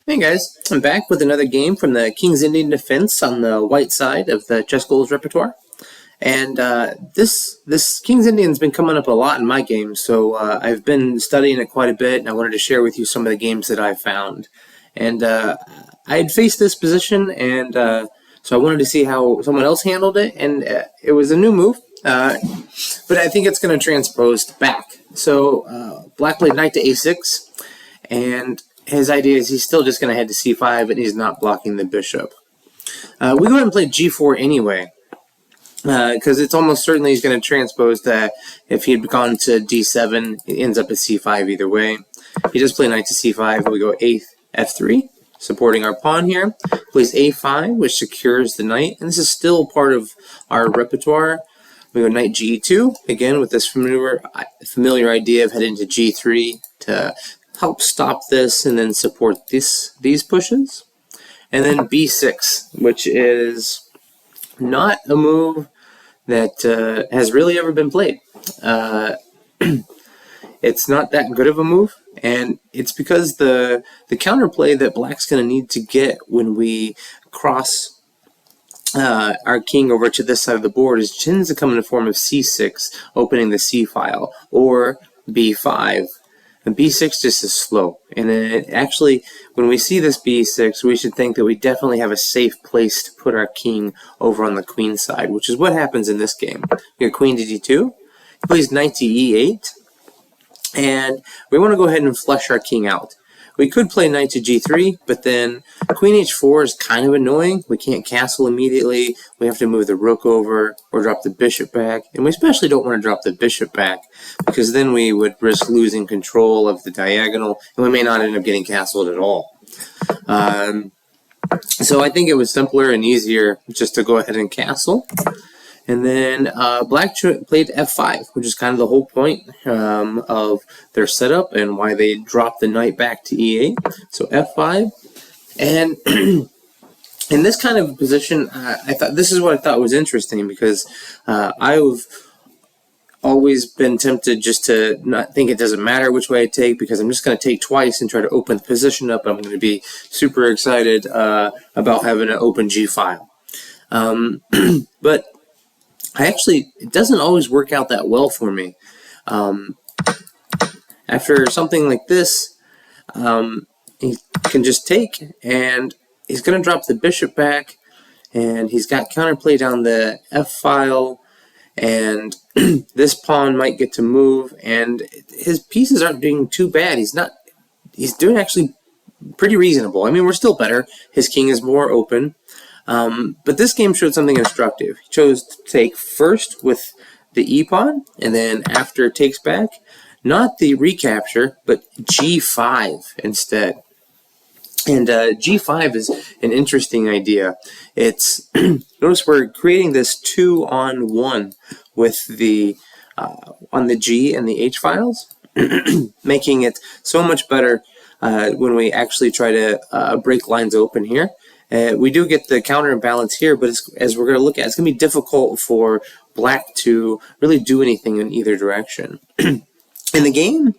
Hey guys, I'm back with another game from the King's Indian Defense on the white side of the ChessGoals repertoire. And this King's Indian's been coming up a lot in my games, so I've been studying it quite a bit, and I wanted to share with you some of the games that I found. And I had faced this position, and so I wanted to see how someone else handled it, and it was a new move, but I think it's going to transpose back. So Black played knight to a6, and his idea is he's still just going to head to c5, and he's not blocking the bishop. We go ahead and play g4 anyway, because it's almost certainly he's going to transpose that. If he had gone to d7, it ends up at c5 either way. He does play knight to c5, we go f3, supporting our pawn here. Plays a5, which secures the knight, and this is still part of our repertoire. We go knight g2, again with this familiar idea of heading to g3 to help stop this and then support these pushes. And then b6, which is not a move that has really ever been played. It's not that good of a move, and it's because the counterplay that Black's going to need to get when we cross our king over to this side of the board tends to come in the form of c6, opening the c file, or b5. And b6 just is slow, and it actually, when we see this b6, we should think that we definitely have a safe place to put our king over on the queen side, which is what happens in this game. We got queen to d2, he plays knight to e8, and we want to go ahead and flush our king out. We could play knight to g3, but then queen h4 is kind of annoying. We can't castle immediately. We have to move the rook over or drop the bishop back. And we especially don't want to drop the bishop back, because then we would risk losing control of the diagonal, and we may not end up getting castled at all. So I think it was simpler and easier just to go ahead and castle. And then Black played f5, which is kind of the whole point of their setup and why they dropped the knight back to e8. So f5. And in this kind of position, I thought this is what I thought was interesting, because I've always been tempted just to not think it doesn't matter which way I take, because I'm just going to take twice and try to open the position up. I'm going to be super excited about having an open g file. But it doesn't always work out that well for me. After something like this, he can just take, and he's going to drop the bishop back, and he's got counterplay down the f file, and this pawn might get to move, and his pieces aren't doing too bad. He's doing actually pretty reasonable. I mean, we're still better. His king is more open. But this game showed something instructive. He chose to take first with the e-pawn, and then after it takes back, not the recapture, but g5 instead. And g5 is an interesting idea. It's notice we're creating this 2-on-1 with the on the g and the h files, making it so much better when we actually try to break lines open here. We do get the counter imbalance here, but as we're going to look at, it's going to be difficult for Black to really do anything in either direction. In the game,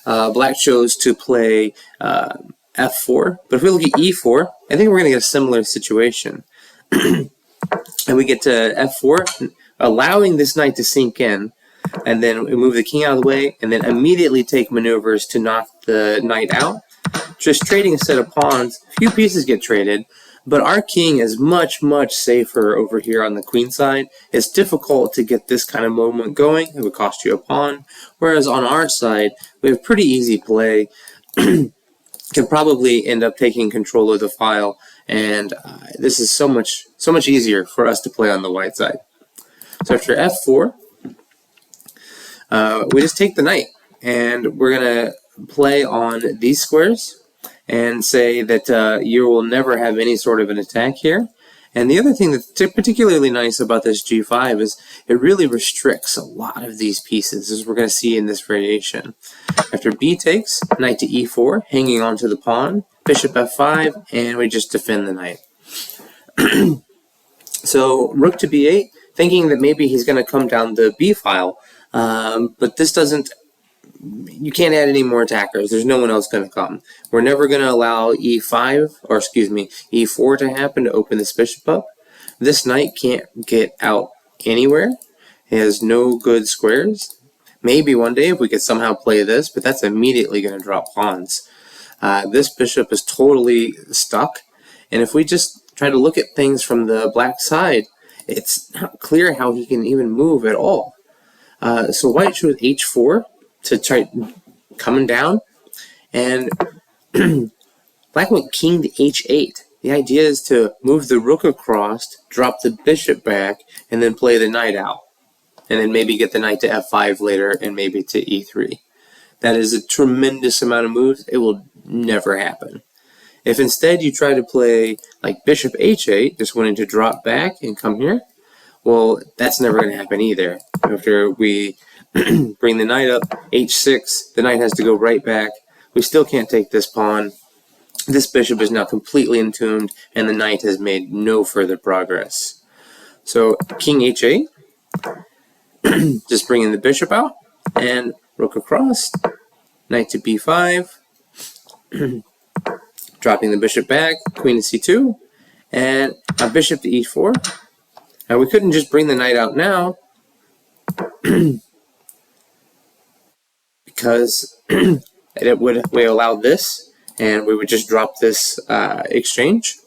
Black chose to play f4, but if we look at e4, I think we're going to get a similar situation. And we get to f4, allowing this knight to sink in, and then we move the king out of the way, and then immediately take maneuvers to knock the knight out. Just trading a set of pawns, a few pieces get traded, but our king is much, much safer over here on the queen side. It's difficult to get this kind of movement going. It would cost you a pawn. Whereas on our side, we have pretty easy play. Can probably end up taking control of the file, and this is so much easier for us to play on the white side. So after f4, we just take the knight, and we're going to play on these squares and say that you will never have any sort of an attack here. And the other thing that's particularly nice about this g5 is it really restricts a lot of these pieces, as we're going to see in this variation. After b takes, knight to e4, hanging onto the pawn, bishop f5, and we just defend the knight. So rook to b8, thinking that maybe he's going to come down the b file, but this doesn't you can't add any more attackers. There's no one else going to come. We're never going to allow e4 to happen to open this bishop up. This knight can't get out anywhere. It has no good squares. Maybe one day if we could somehow play this, but that's immediately going to drop pawns. This bishop is totally stuck, and if we just try to look at things from the black side, it's not clear how he can even move at all. So white chose h4 to try coming down, and black went king to h8. The idea is to move the rook across, drop the bishop back, and then play the knight out. And then maybe get the knight to f5 later, and maybe to e3. That is a tremendous amount of moves. It will never happen. If instead you try to play like bishop h8, just wanting to drop back and come here, well, that's never going to happen either. After we bring the knight up, h6, the knight has to go right back. We still can't take this pawn. This bishop is now completely entombed, and the knight has made no further progress. So king h8, just bringing the bishop out, and rook across, knight to b5, dropping the bishop back, queen to c2, and a bishop to e4. Now we couldn't just bring the knight out now, because we allow this, and we would just drop this exchange,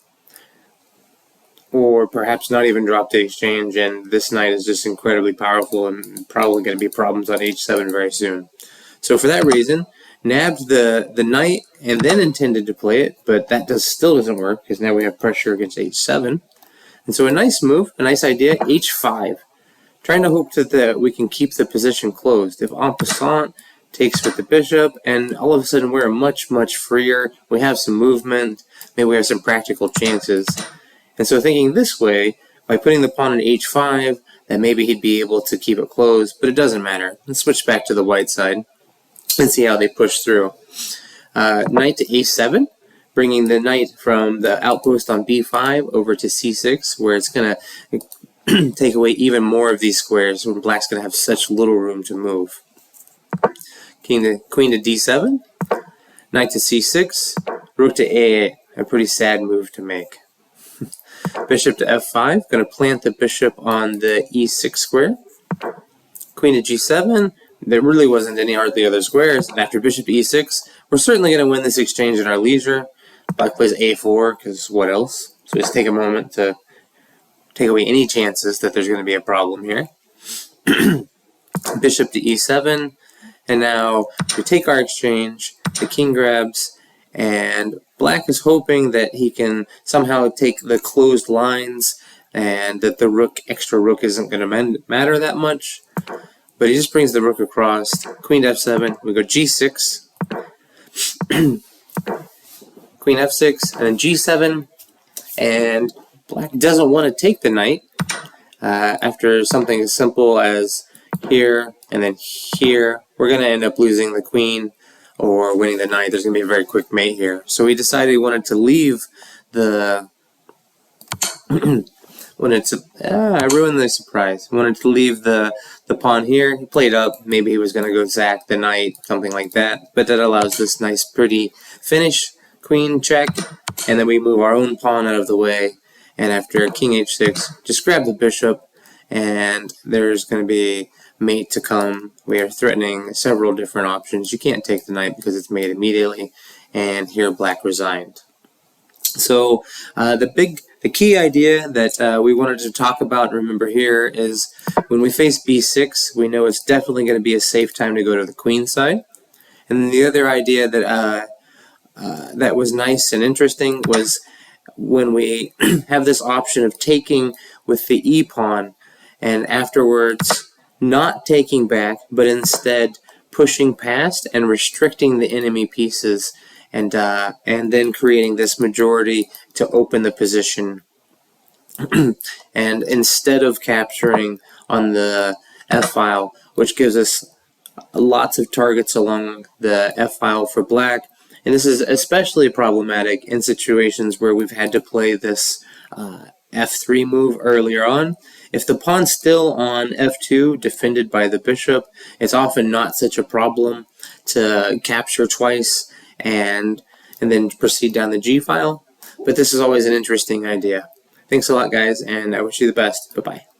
or perhaps not even drop the exchange, and this knight is just incredibly powerful and probably going to be problems on h7 very soon. So for that reason, nabbed the knight and then intended to play it, but that still doesn't work because now we have pressure against h7. And so a nice move, a nice idea, h5. Trying to hope that we can keep the position closed. If en passant takes with the bishop, and all of a sudden we're much, much freer. We have some movement. Maybe we have some practical chances. And so thinking this way, by putting the pawn on h5, that maybe he'd be able to keep it closed, but it doesn't matter. Let's switch back to the white side and see how they push through. Knight to a7, bringing the knight from the outpost on b5 over to c6, where it's going to take away even more of these squares when black's going to have such little room to move. Queen to d7, knight to c6, rook to a8, a pretty sad move to make. Bishop to f5, going to plant the bishop on the e6 square. Queen to g7, there really wasn't any hardly other squares, and after bishop to e6, we're certainly going to win this exchange in our leisure. Black plays a4, because what else? So just take a moment to take away any chances that there's going to be a problem here. Bishop to e7, and now we take our exchange, the king grabs, and black is hoping that he can somehow take the closed lines and that the extra rook isn't going to matter that much. But he just brings the rook across, queen to f7, we go g6, queen f6, and then g7, and black doesn't want to take the knight after something as simple as here and then here. We're going to end up losing the queen or winning the knight. There's going to be a very quick mate here. So he decided he wanted to leave the... I ruined the surprise. He wanted to leave the pawn here. He played up. Maybe he was going to go sack the knight, something like that. But that allows this nice, pretty finish. Queen check. And then we move our own pawn out of the way. And after king h6, just grab the bishop. And there's going to be mate to come. We are threatening several different options. You can't take the knight because it's mate immediately. And here black resigned. So the key idea that we wanted to talk about, remember here, is when we face b6, we know it's definitely going to be a safe time to go to the queen side. And then the other idea that that was nice and interesting was when we have this option of taking with the e-pawn and afterwards not taking back, but instead pushing past and restricting the enemy pieces, and then creating this majority to open the position. And instead of capturing on the f-file, which gives us lots of targets along the f-file for black, and this is especially problematic in situations where we've had to play this f3 move earlier on. If the pawn's still on f2, defended by the bishop, it's often not such a problem. to capture twice and then proceed down the G file. But this is always an interesting idea. Thanks a lot, guys, and I wish you the best. Bye-bye.